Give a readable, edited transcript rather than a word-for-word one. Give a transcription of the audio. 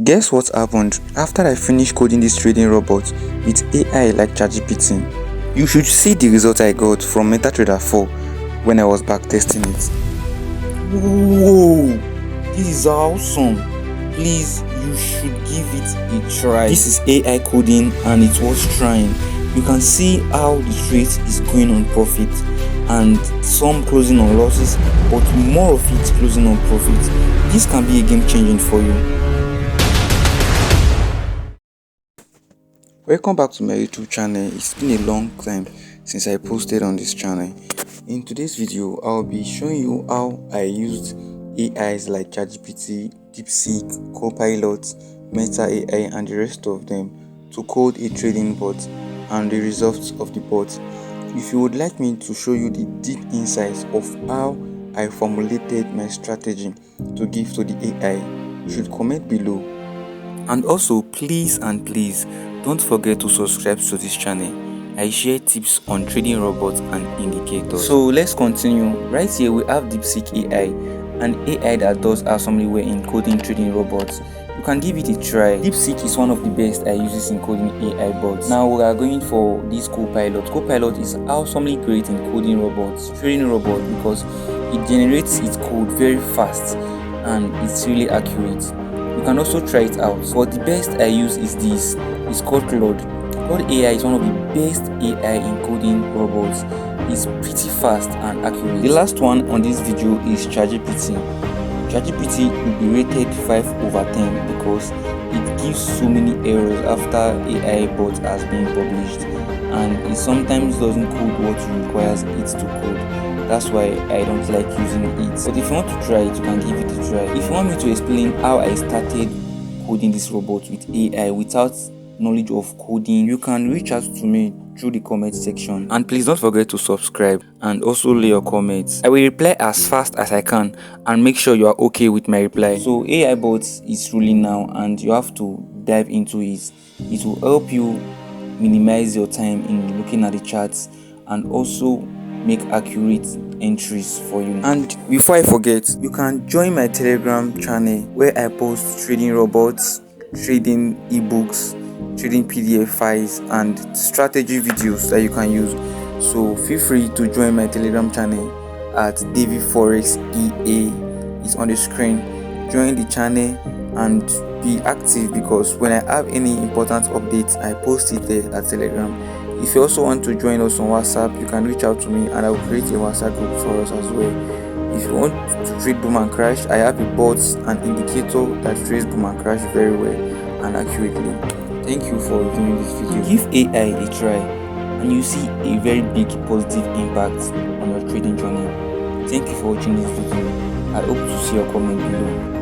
Guess what happened after I finished coding this trading robot with AI like ChatGPT? You should see the result I got from MetaTrader 4 when I was back testing it. Whoa! This is awesome! Please, you should give it a try. This is AI coding and it was trying. You can see how the trade is going on profit and some closing on losses, but more of it closing on profit. This can be a game changing for you. Welcome back to my YouTube channel. It's been a long time since I posted on this channel. In today's video, I'll be showing you how I used AIs like ChatGPT, Deepseek, Copilot, Meta AI and the rest of them to code a trading bot and the results of the bot. If you would like me to show you the deep insights of how I formulated my strategy to give to the AI, you should comment below. And also, please don't forget to subscribe to this channel. I share tips on trading robots and indicators. So let's continue. Right here we have Deepseek AI, an AI that does awesomely well in coding trading robots. You can give it a try. Deepseek is one of the best I use in coding AI bots. Now we are going for this Copilot. Copilot is awesomely great in coding robots, trading robots, because it generates its code very fast and it's really accurate. You can also try it out, but the best I use is this. It's called Claude. Claude AI is one of the best AI in coding robots. It's pretty fast and accurate. The last one on this video is ChatGPT. ChatGPT will be rated 5/10 because it gives so many errors after AI bot has been published, and it sometimes doesn't code what requires it to code. That's why I don't like using it. But if you want to try it, you can give it a try. If you want me to explain how I started coding this robot with AI without knowledge of coding, you can reach out to me through the comment section. And please don't forget to subscribe and also leave your comments. I will reply as fast as I can and make sure you are okay with my reply. So AI bots is ruling now and you have to dive into it. It will help you minimize your time in looking at the charts and also make accurate entries for you. And before I forget, you can join my Telegram channel where I post trading robots, trading ebooks, trading PDF files and strategy videos that you can use. So feel free to join my Telegram channel at Forex EA. It's on the screen. Join the channel and be active, because when I have any important updates I post it there at Telegram. If you also want to join us on WhatsApp, you can reach out to me and I will create a WhatsApp group for us as well. If you want to trade boom and crash, I have a bot and indicator that trades boom and crash very well and accurately. Thank you for viewing this video. Give AI a try and you see a very big positive impact on your trading journey. Thank you for watching this video. I hope to see your comment below.